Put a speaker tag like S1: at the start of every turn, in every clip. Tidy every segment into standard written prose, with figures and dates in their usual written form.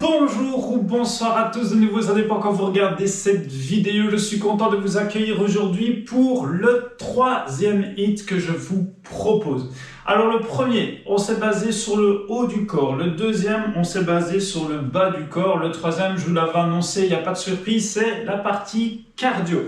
S1: Bonjour ou bonsoir à tous de nouveau, ça dépend quand vous regardez cette vidéo. Je suis content de vous accueillir aujourd'hui pour le troisième hit que je vous propose. Alors le premier, on s'est basé sur le haut du corps. Le deuxième, on s'est basé sur le bas du corps. Le troisième, je vous l'avais annoncé, il n'y a pas de surprise, c'est la partie cardio.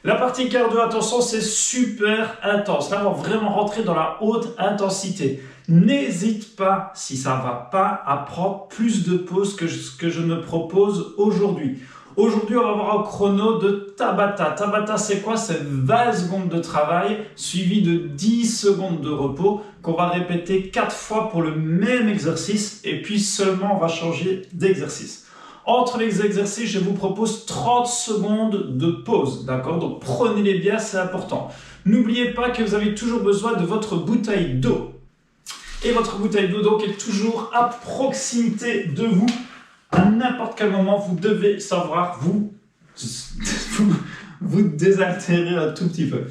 S1: La partie cardio, attention, c'est super intense. Là, on va vraiment rentrer dans la haute intensité. N'hésite pas, si ça ne va pas, à prendre plus de pauses que ce que je me propose aujourd'hui. Aujourd'hui, on va avoir un chrono de Tabata. Tabata, c'est quoi? C'est 20 secondes de travail suivi de 10 secondes de repos qu'on va répéter 4 fois pour le même exercice et puis seulement on va changer d'exercice. Entre les exercices, je vous propose 30 secondes de pause, d'accord? Donc prenez-les bien, c'est important. N'oubliez pas que vous avez toujours besoin de votre bouteille d'eau. Et votre bouteille d'eau donc est toujours à proximité de vous. À n'importe quel moment, vous devez savoir vous désaltérer un tout petit peu.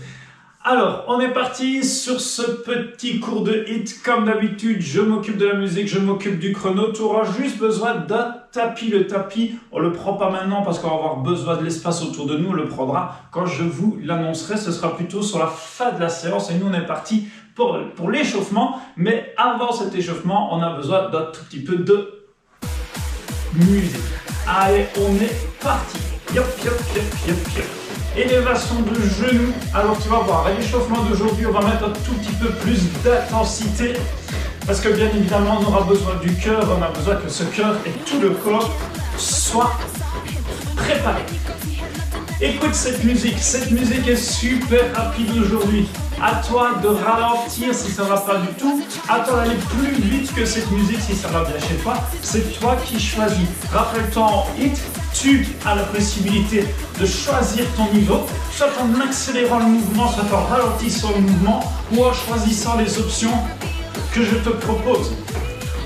S1: Alors, on est parti sur ce petit cours de hit. Comme d'habitude, je m'occupe de la musique, je m'occupe du chrono. Tu auras juste besoin d'un tapis. Le tapis, on ne le prend pas maintenant parce qu'on va avoir besoin de l'espace autour de nous. On le prendra quand je vous l'annoncerai. Ce sera plutôt sur la fin de la séance. Et nous, on est parti pour l'échauffement. Mais avant cet échauffement, on a besoin d'un tout petit peu de musique. Allez, on est parti. Yop, yop, yop, yop, yop. Élévation de genoux. Alors tu vas voir, à l'échauffement d'aujourd'hui, on va mettre un tout petit peu plus d'intensité parce que bien évidemment, on aura besoin du cœur, on a besoin que ce cœur et tout le corps soient préparés. Écoute cette musique est super rapide aujourd'hui. À toi de ralentir si ça ne va pas du tout. À toi d'aller plus vite que cette musique si ça va bien chez toi. C'est toi qui choisis. Rappelle-toi en hit, tu as la possibilité de choisir ton niveau, soit en accélérant le mouvement, soit en ralentissant le mouvement, ou en choisissant les options que je te propose.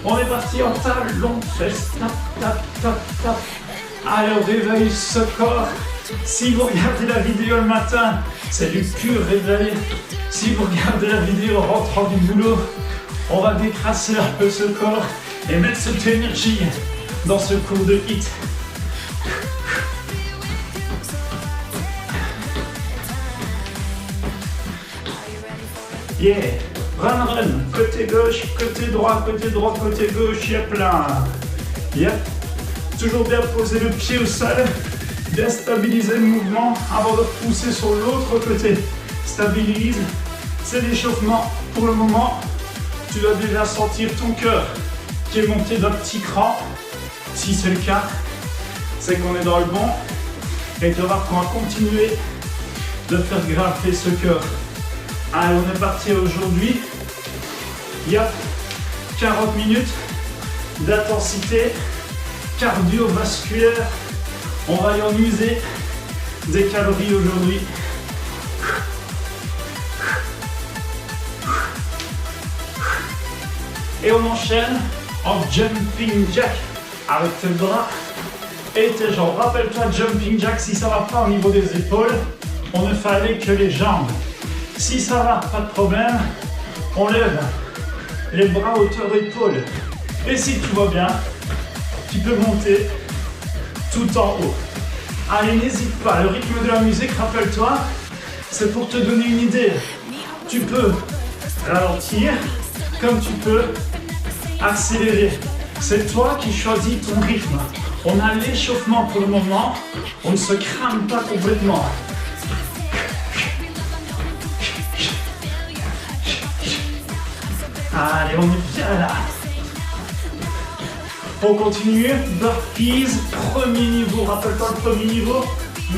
S1: On est parti en talon, fesse, tap, tap, tap, tap. Allez, on réveille ce corps. Si vous regardez la vidéo le matin, c'est du pur réveil. Si vous regardez la vidéo en rentrant du boulot, on va décrasser un peu ce corps et mettre cette énergie dans ce cours de hit. Yeah, run, run, côté gauche, côté droit, côté gauche, il y a plein. Yep, toujours bien poser le pied au sol, bien stabiliser le mouvement avant de pousser sur l'autre côté. Stabilise, c'est l'échauffement. Pour le moment, tu dois déjà sentir ton cœur qui est monté d'un petit cran. Si c'est le cas, c'est qu'on est dans le bon. Et tu vas voir qu'on va continuer de faire grimper ce cœur. Allez, on est parti aujourd'hui. Il y a 40 minutes d'intensité cardiovasculaire. On va y en user des calories aujourd'hui. Et on enchaîne en jumping jack avec tes bras et tes jambes. Rappelle-toi, jumping jack, si ça ne va pas au niveau des épaules, on ne fait aller que les jambes. Si ça va, pas de problème, on lève les bras hauteur épaule. Et si tout va bien, tu peux monter tout en haut. Allez, n'hésite pas, le rythme de la musique, rappelle-toi, c'est pour te donner une idée. Tu peux ralentir comme tu peux accélérer. C'est toi qui choisis ton rythme. On a l'échauffement pour le moment, on ne se crame pas complètement. Allez, on est bien là. On continue. Burpees, premier niveau. Rappelle-toi le premier niveau.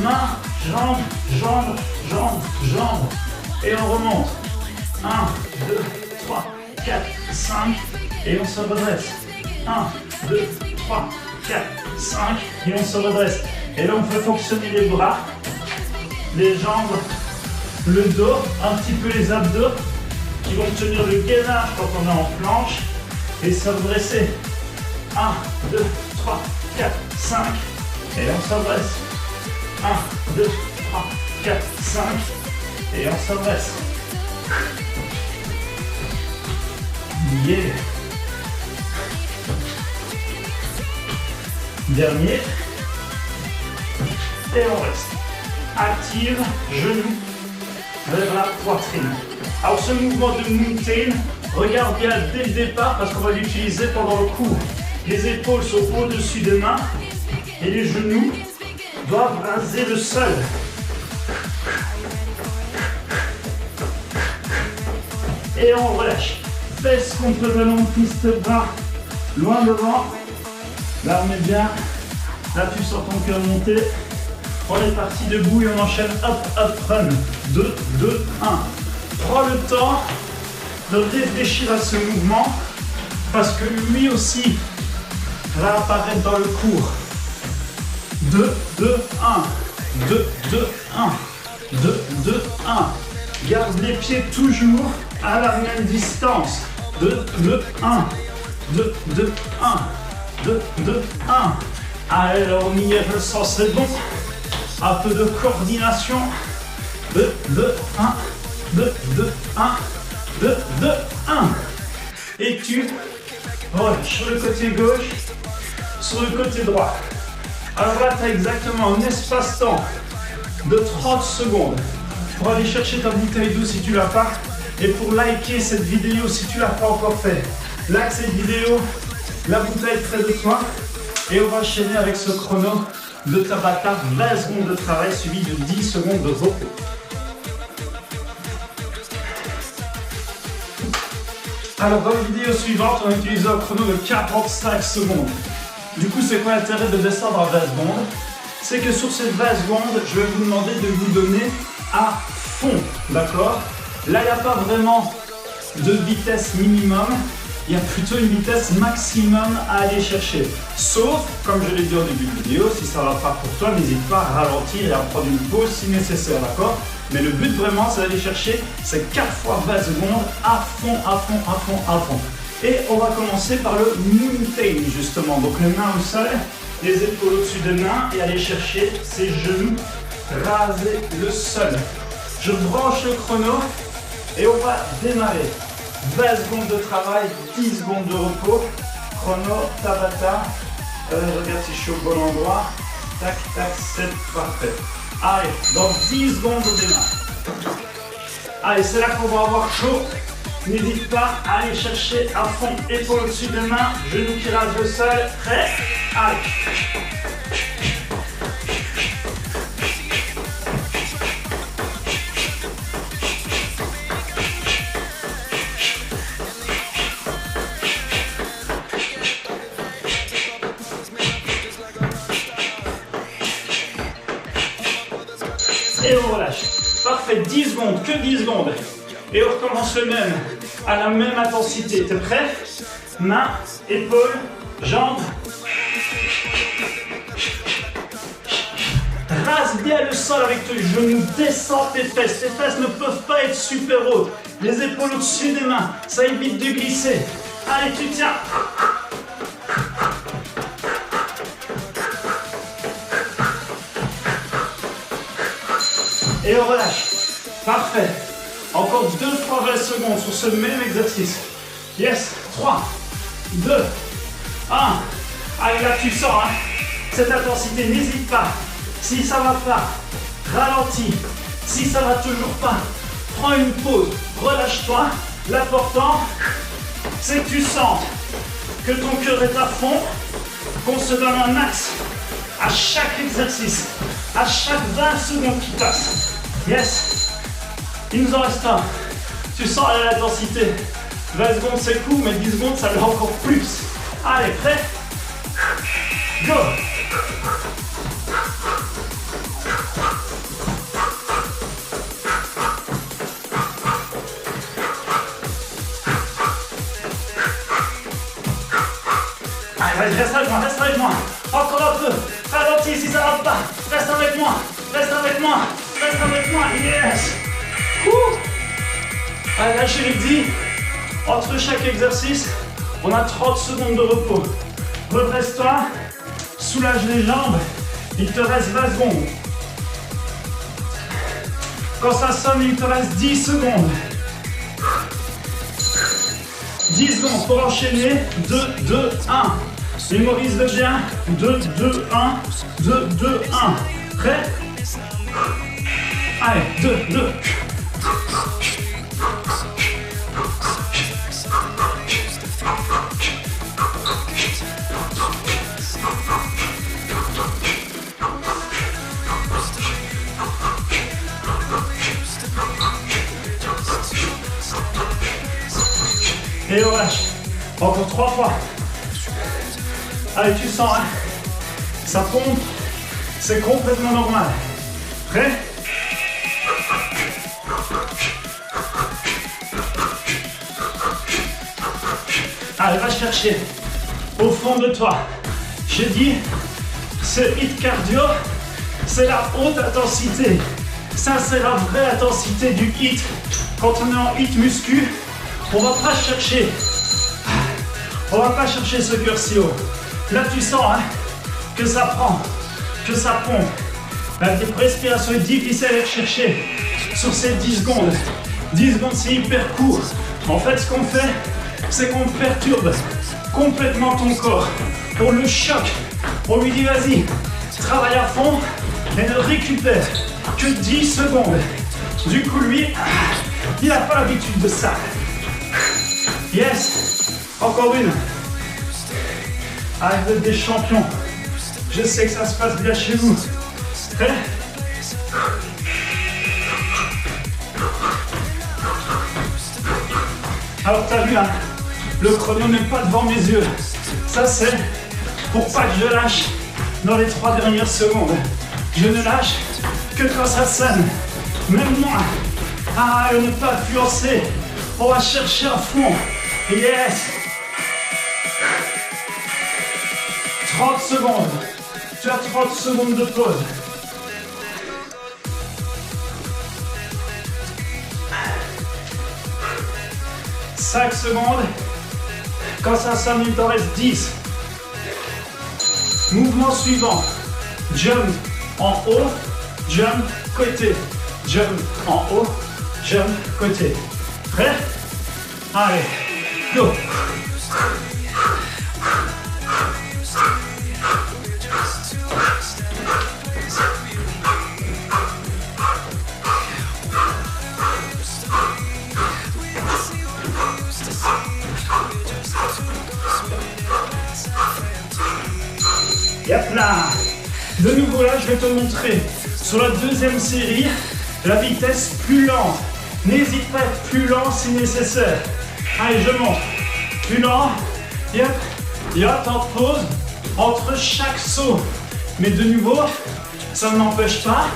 S1: Main, jambe, jambe, jambe, jambe. Et on remonte. 1, 2, 3, 4, 5. Et on se redresse. 1, 2, 3, 4, 5. Et on se redresse. Et là, on fait fonctionner les bras, les jambes, le dos, un petit peu les abdos, qui vont tenir le gainage quand on est en planche et se redresser. 1, 2, 3, 4, 5 et on s'adresse. 1, 2, 3, 4, 5 et on s'adresse. Yeah. Dernier. Et on reste. Active, genou vers la poitrine. Alors ce mouvement de mountain, regarde bien dès le départ parce qu'on va l'utiliser pendant le cours. Les épaules sont au-dessus des mains et les genoux doivent raser le sol. Et on relâche. Fesses contre le long, piste bras loin devant. Là on est bien. Là tu sens ton cœur monter. On est parti debout et on enchaîne hop, hop, run. 2, 2, 1. Prends le temps de réfléchir à ce mouvement parce que lui aussi va apparaître dans le cours. 2, 2, 1. 2, 2, 1. 2, 2, 1. Garde les pieds toujours à la même distance. 2, 2, 1. 2, 2, 1. 2, 2, 1. Allez, là on y est, je sens, c'est bon. Un peu de coordination. 2, 2, 1. 2, 2, 1. 2, 2, 1. Et tu relâches sur le côté gauche, sur le côté droit. Alors là, tu as exactement un espace-temps de 30 secondes pour aller chercher ta bouteille d'eau si tu ne l'as pas et pour liker cette vidéo si tu ne l'as pas encore fait. Like cette vidéo, la bouteille près de toi et on va enchaîner avec ce chrono de Tabata, 20 secondes de travail suivi de 10 secondes de repos. Alors dans la vidéo suivante, on va utiliser un chrono de 45 secondes. Du coup, c'est quoi l'intérêt de descendre à 20 secondes? C'est que sur ces 20 secondes, je vais vous demander de vous donner à fond, d'accord? Là, il n'y a pas vraiment de vitesse minimum, il y a plutôt une vitesse maximum à aller chercher. Sauf, comme je l'ai dit au début de vidéo, si ça ne va pas pour toi, n'hésite pas à ralentir et à prendre une pause si nécessaire, d'accord? Mais le but vraiment, c'est d'aller chercher ces 4 fois 20 secondes à fond, à fond, à fond, à fond. Et on va commencer par le mountain, justement. Donc les mains au sol, les épaules au-dessus des mains et aller chercher ses genoux, raser le sol. Je branche le chrono et on va démarrer. 20 secondes de travail, 10 secondes de repos. Chrono, Tabata. Regarde si je suis au bon endroit. Tac, tac, c'est parfait. Allez, dans 10 secondes, on démarre. Allez, c'est là qu'on va avoir chaud. N'hésite pas à aller chercher à fond, épaules au-dessus des mains, genoux qui rasent le sol. Prêt? Allez. Et on relâche. Parfait, 10 secondes, que 10 secondes. Et on recommence le même, à la même intensité. T'es prêt? Mains, épaules, jambes. Rase bien le sol avec tes genoux, descends tes fesses. Tes fesses ne peuvent pas être super hautes. Les épaules au-dessus des mains, ça évite de glisser. Allez, tu tiens. Et on relâche. Parfait. Encore 2 fois 20 secondes sur ce même exercice. Yes. 3, 2, 1. Allez, là tu sens hein, cette intensité. N'hésite pas. Si ça va pas, ralentis. Si ça va toujours pas, prends une pause. Relâche-toi. L'important, c'est que tu sens que ton cœur est à fond, qu'on se donne un max à chaque exercice, à chaque 20 secondes qui passent. Yes. Il nous en reste un. Tu sens l'intensité. 20 secondes c'est court, mais 10 secondes ça l'est encore plus. Allez, prêt? Go! Allez, reste avec moi, reste avec moi. Encore un peu. Ralentis si ça va pas. Reste avec moi, reste avec moi, reste avec moi. Yes! Allez, là je l'ai dit, entre chaque exercice, on a 30 secondes de repos. Redresse-toi, soulage les jambes, il te reste 20 secondes. Quand ça sonne, il te reste 10 secondes. 10 secondes pour enchaîner. 2, 2, 1. Mémorise-le bien. 2, 2, 1. 2, 2, 1. Prêt? Allez, 2, 2. Et relâche. Encore 3 fois. Allez, tu sens, hein? Ça pompe. C'est complètement normal. Prêt? Allez, va chercher au fond de toi. J'ai dit, ce hit cardio, c'est la haute intensité. Ça, c'est la vraie intensité du hit. Quand on est en hit muscu, on va pas chercher ce cœur si haut. Là, tu sens, hein, que ça prend, que ça pompe. La respiration est difficile à aller chercher sur ces 10 secondes. 10 secondes, c'est hyper court. En fait, ce qu'on fait, c'est qu'on perturbe complètement ton corps. On le choque. On lui dit, vas-y, travaille à fond et ne récupère que 10 secondes. Du coup, lui, il n'a pas l'habitude de ça. Yes. Encore une. Allez, vous êtes des champions. Je sais que ça se passe bien chez vous. Prêt? Alors, t'as vu, hein, le chrono n'est pas devant mes yeux. Ça, c'est pour pas que je lâche dans les 3 dernières secondes. Je ne lâche que quand ça sonne. Même moi. Ah, ne pas influencer. On va chercher à fond. Yes. 30 secondes. Tu as 30 secondes de pause. « 5 secondes. Quand ça sonne, il t'en reste 10. Mouvement suivant. Jump en haut, jump côté. Jump en haut, jump côté. Prêt? Allez, go! Yep là. De nouveau là, je vais te montrer sur la deuxième série la vitesse plus lente. N'hésite pas à être plus lent si nécessaire. Allez, je monte. Plus lent. Yep. Il y a temps de pause entre chaque saut. Mais de nouveau, ça ne m'empêche pas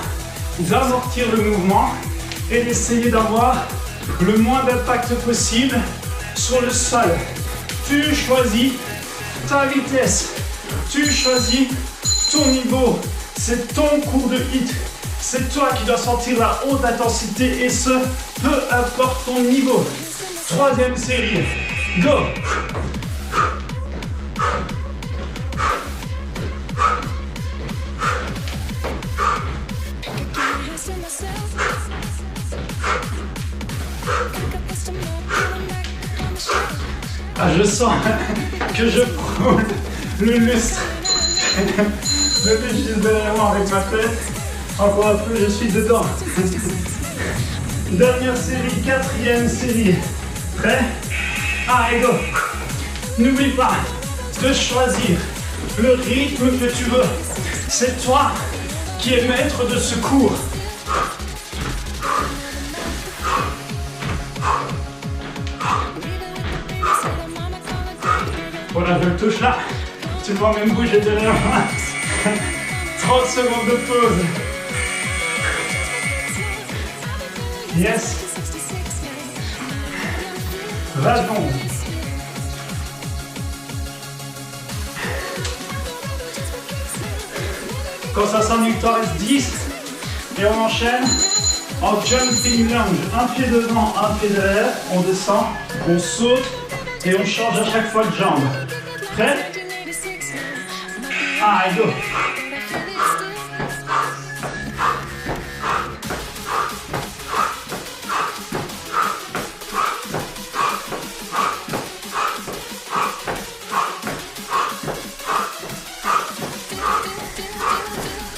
S1: d'amortir le mouvement et d'essayer d'avoir le moins d'impact possible sur le sol. Tu choisis ta vitesse. Tu choisis ton niveau. C'est ton cours de hit. C'est toi qui dois sentir la haute intensité et ce, peu importe ton niveau. Troisième série. Go! Ah, je sens que je frôle le lustre. Le lustre juste derrière moi avec ma tête. Encore un peu, je suis dedans. Dernière série, quatrième série. Prêt? Allez, go! N'oublie pas de choisir le rythme que tu veux. C'est toi qui es maître de ce cours. Voilà, je le touche là. Tu vois même bouger derrière moi. 30 secondes de pause. Yes. Va donc. Quand ça sonne, il t'en reste 10. Et on enchaîne en jumping lunge. Un pied devant, un pied derrière. On descend, on saute et on change à chaque fois de jambe. Prêt? Allez, go!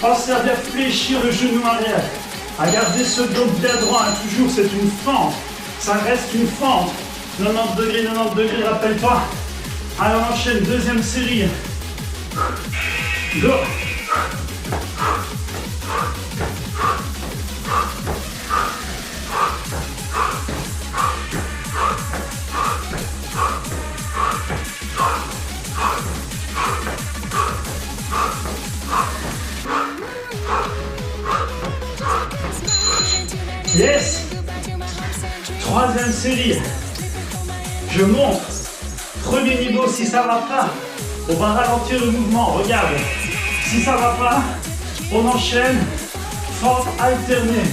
S1: Pensez à bien fléchir le genou arrière. À garder ce dos bien droit. Hein. Toujours, c'est une fente. Ça reste une fente. 90 degrés, rappelle-toi. Allez, on enchaîne. Deuxième série. Go. Yes. Troisième série. Je monte. Premier niveau, si ça va pas, on va ralentir le mouvement. Regarde. Si ça va pas, on enchaîne. Force alternée.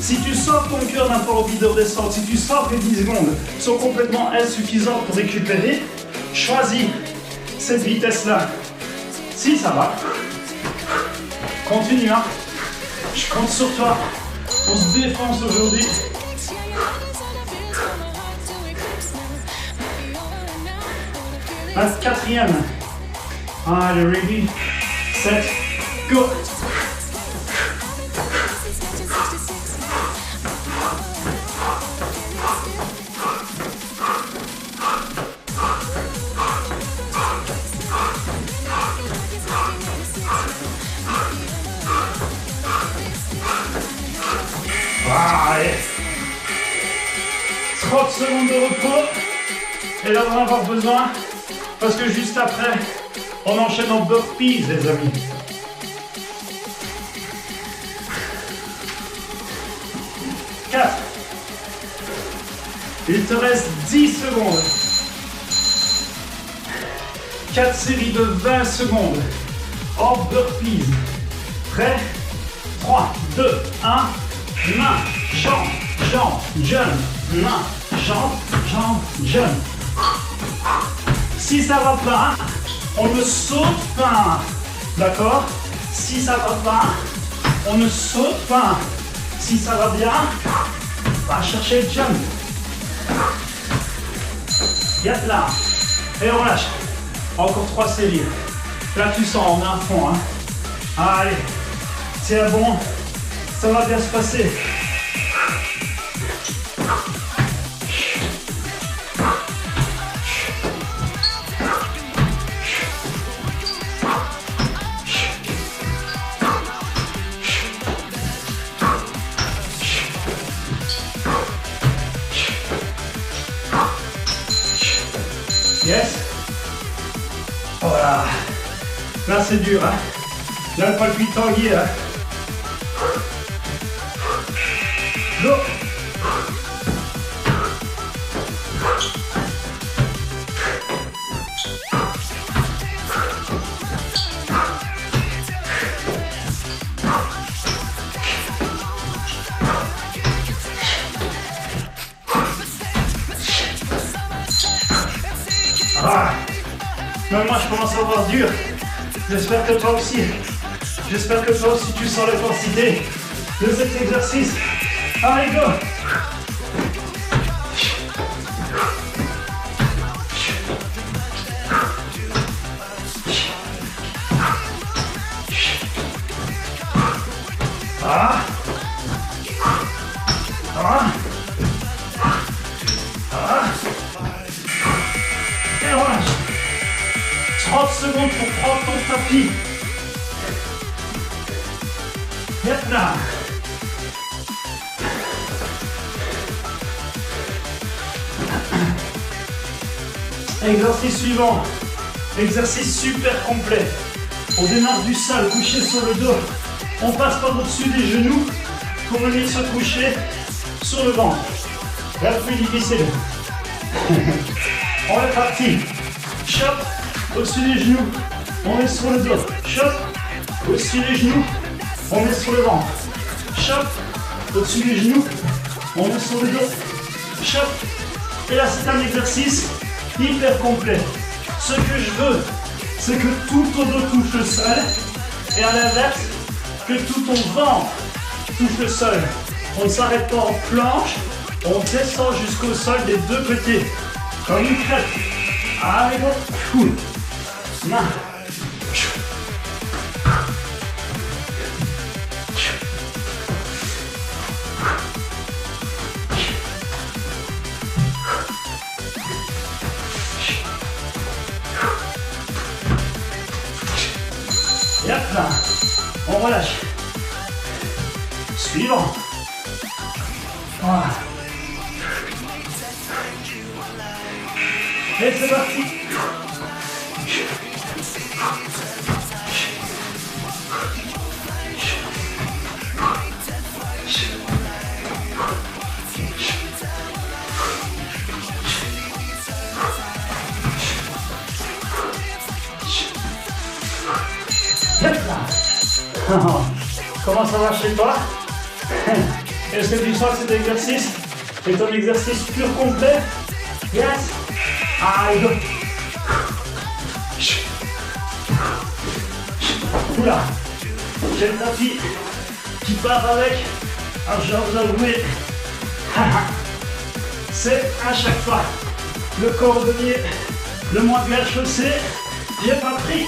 S1: Si tu sens que ton cœur n'a pas envie de redescendre, si tu sens que 10 secondes sont complètement insuffisantes pour récupérer, choisis cette vitesse-là. Si ça va, continue. Hein. Je compte sur toi. On se défonce aujourd'hui. La quatrième. Allez, ready, set, go. Allez. 30 secondes de repos. Et là, on va avoir besoin, parce que juste après, on enchaîne en burpees, les amis. Quatre. Il te reste 10 secondes. 4 séries de 20 secondes. En burpees. Prêt? 3, 2, 1. Main, jambe, jambe, jump. Main, jambe, jambe, jump. Si ça va pas, on ne saute pas. D'accord? Si ça va pas, on ne saute pas. Si ça va bien, va chercher le jump. Yep là. Et on lâche. Encore 3 séries. Là tu sens, on est à fond. Hein. Allez. C'est bon. Ça va bien se passer. Yes. Voilà. Là c'est dur. Hein. Là le palpitant y est. Hein. Go. Ah. Même moi je commence à avoir dur. J'espère que toi aussi. J'espère que toi aussi tu sens l'intensité de cet exercice. Allez, go! Ah! Ah! Ah! Et voilà! 30 secondes pour prendre ton tapis. Yep là! Exercice suivant, exercice super complet. On démarre du sol, couché sur le dos. On passe par au-dessus des genoux pour venir se coucher sur le ventre. Là, plus difficile. On est parti. Chop, au-dessus des genoux. On est sur le dos. Chop, au-dessus des genoux. On est sur le ventre. Chop, au-dessus des genoux. On est sur le dos. Chop. Et là, c'est un exercice hyper complet. Ce que je veux, c'est que tout ton dos touche le sol et à l'inverse, que tout ton ventre touche le sol. On ne s'arrête pas en planche, on descend jusqu'au sol des deux côtés, comme une crêpe. Allez, go. Cool. Main. relâche. Suivant. Voilà. Et c'est parti. Comment ça va chez toi? Est-ce que tu sens que cet exercice est un exercice pur complet? Yes. Allez, go. Oula, j'ai le tapis qui part avec un genre d'avoué. C'est à chaque fois le cordonnier le moins bien chaussé. J'ai pas pris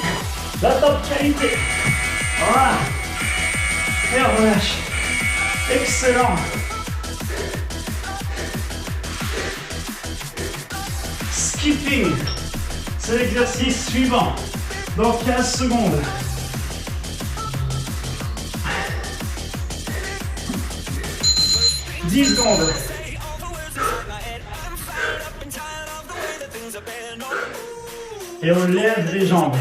S1: la top qualité. Voilà. Et on relâche. Excellent. Skipping. C'est l'exercice suivant. Dans 15 secondes. « 10 secondes. Et on lève les jambes.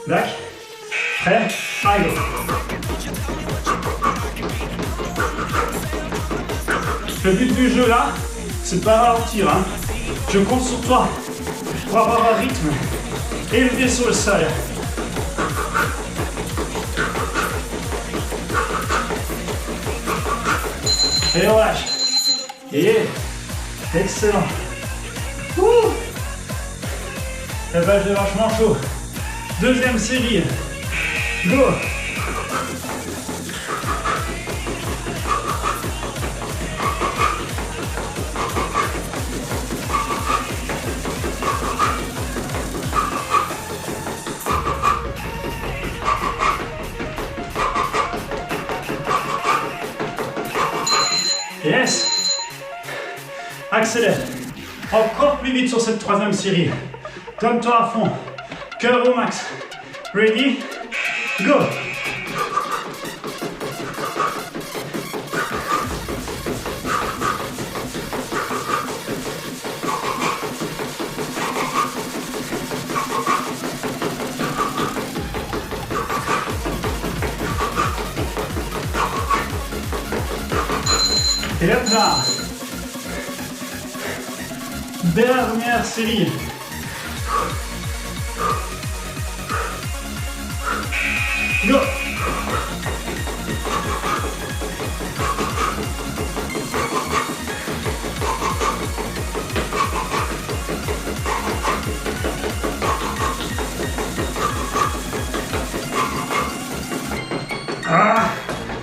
S1: D'accord. Prêt? Allez. Le but du jeu là, c'est de pas ralentir. Hein. Je compte sur toi pour avoir un rythme élevé sur le sol. Et on lâche. Et excellent. Ouh. Et ben j'ai vachement chaud. Deuxième série. Go. Yes. Accélère. Encore plus vite sur cette troisième série. Donne-toi à fond. Cœur au max. Ready? Go. Et hop là. Dernière série. Go.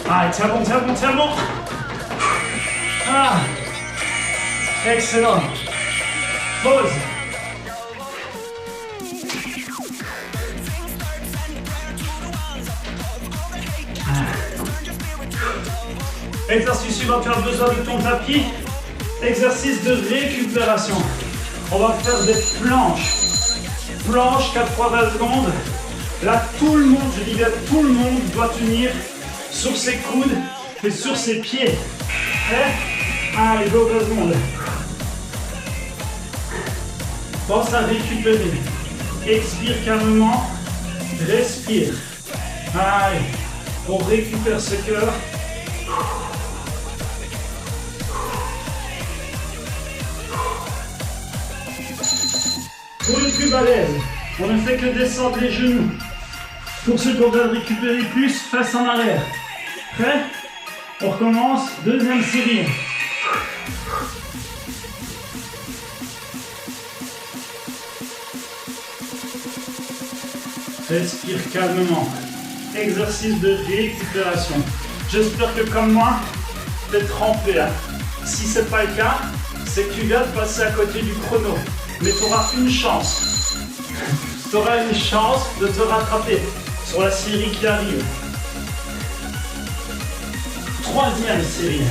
S1: Ah, tiens bon, tiens bon, tiens bon. Ah, excellent. Pause. Exercice suivant, tu as besoin de ton tapis. Exercice de récupération. On va faire des planches. Planches 80 secondes. Là, tout le monde, je dis bien tout le monde doit tenir sur ses coudes et sur ses pieds. Prêt? Allez, go, 2 secondes. Pense à récupérer. Expire calmement. Respire. Allez, on récupère ce cœur. Pour les plus balèzes, on ne fait que descendre les genoux. Pour ceux qui ont besoin de récupérer plus, face en arrière. Prêt? On recommence, deuxième série. Respire calmement. Exercice de récupération. J'espère que comme moi, tu es trempé. Hein. Si ce n'est pas le cas, c'est que tu viens de passer à côté du chrono. Mais tu auras une chance. Tu auras une chance de te rattraper sur la série qui arrive. Troisième série.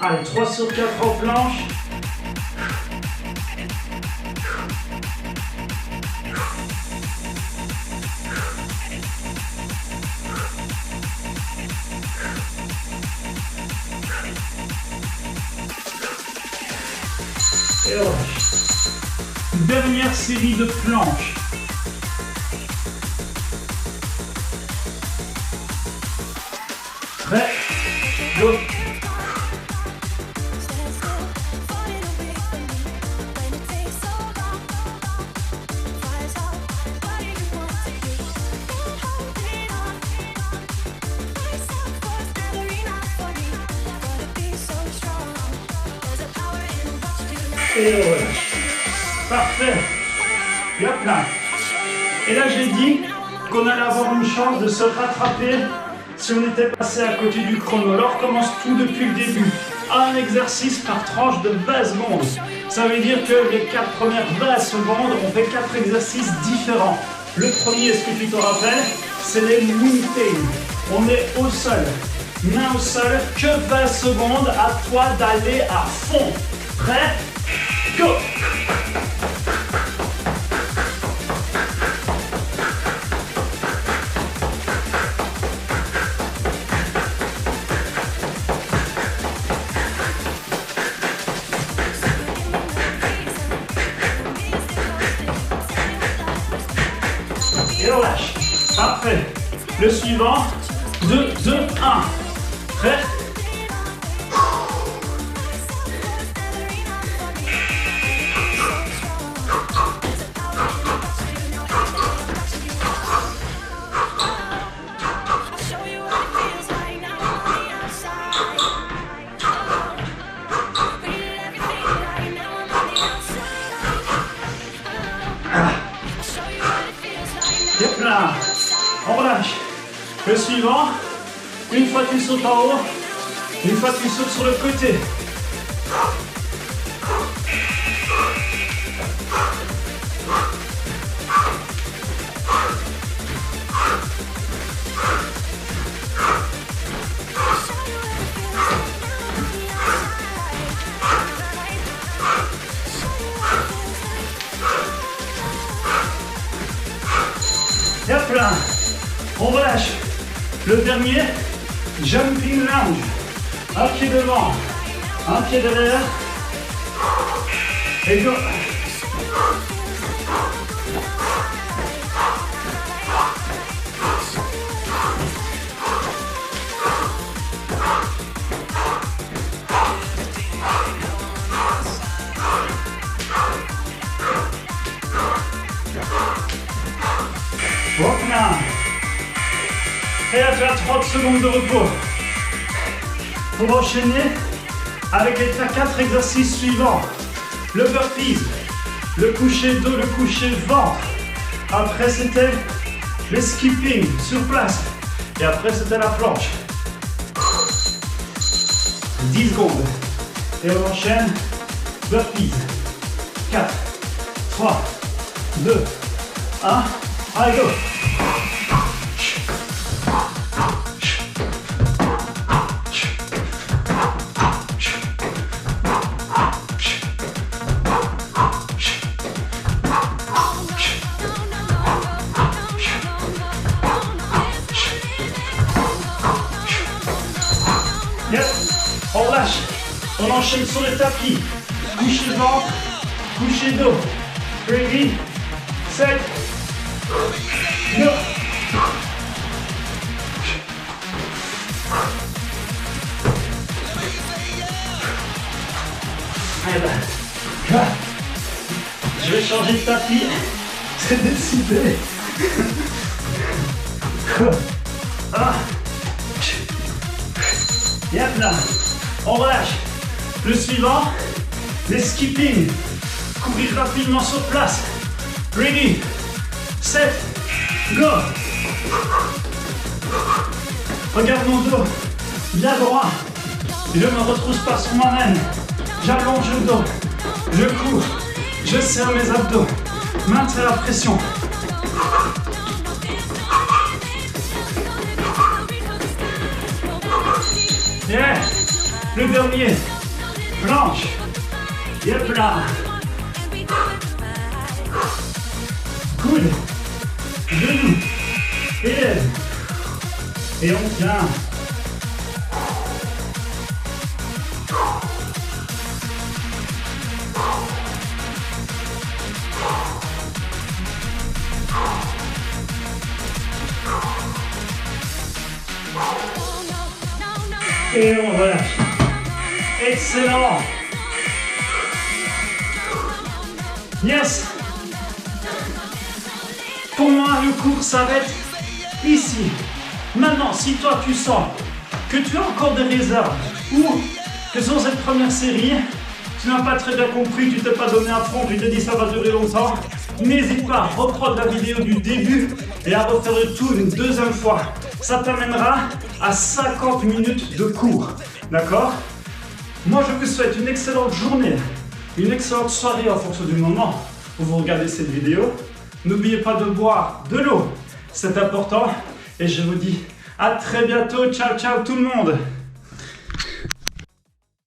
S1: Allez, 3 sur 4 en planche. Et relâche. Dernière série de planches. Prêt? Go. Et relâche. Parfait. Et hop là. Et là, j'ai dit qu'on allait avoir une chance de se rattraper si on était passé à côté du chrono. Alors, on recommence tout depuis le début. Un exercice par tranche de 20 secondes. Ça veut dire que les 4 premières 20 secondes, on fait 4 exercices différents. Le premier, est-ce que tu te rappelles? C'est les minting. On est au sol. Main au sol. Que 20 secondes. À toi d'aller à fond. Prêt? Go! Et on lâche. Parfait. Le suivant. 2, 2, 1. Prêt? Hop là. On relâche. Le suivant. Une fois tu sautes en haut. Une fois tu sautes sur le côté. Et hop là, on relâche. Le dernier, jumping lunge. Un pied devant, un pied derrière. Et go. Hop là. Et là, tu as 30 secondes de repos. Pour enchaîner avec les 4 exercices suivants. Le burpees, le coucher dos, le coucher ventre. Après, c'était le skipping sur place. Et après, c'était la planche. 10 secondes. Et on enchaîne. Burpees. 4, 3, 2, 1. Allez, go! Yep. On lâche. On enchaîne sur le tapis. Coucher ventre, coucher dos. Ready, set. Go. Eh ben, je vais changer de tapis. C'est décidé. Ah. Yep là. On relâche. Le suivant, les skipping. Courir rapidement sur place. Ready, set. Go! Regarde mon dos, bien droit. Je me retrousse pas sur moi-même. J'allonge le dos. Je cours. Je serre mes abdos. Maintiens la pression. Yeah! Le dernier. Planche. Yep là. Coude. Genou, élève, et on tient. Et on relâche. Excellent. Yes. Pour moi, le cours s'arrête ici. Maintenant, si toi tu sens que tu as encore des réserves ou que sur cette première série, tu n'as pas très bien compris, tu t'es pas donné à fond, tu t'es dit ça va durer longtemps, n'hésite pas à reprendre la vidéo du début et à refaire le tout une deuxième fois. Ça t'amènera à 50 minutes de cours. D'accord? Moi, je vous souhaite une excellente journée, une excellente soirée en fonction du moment où vous regardez cette vidéo. N'oubliez pas de boire de l'eau, c'est important. Et je vous dis à très bientôt. Ciao, ciao tout le monde.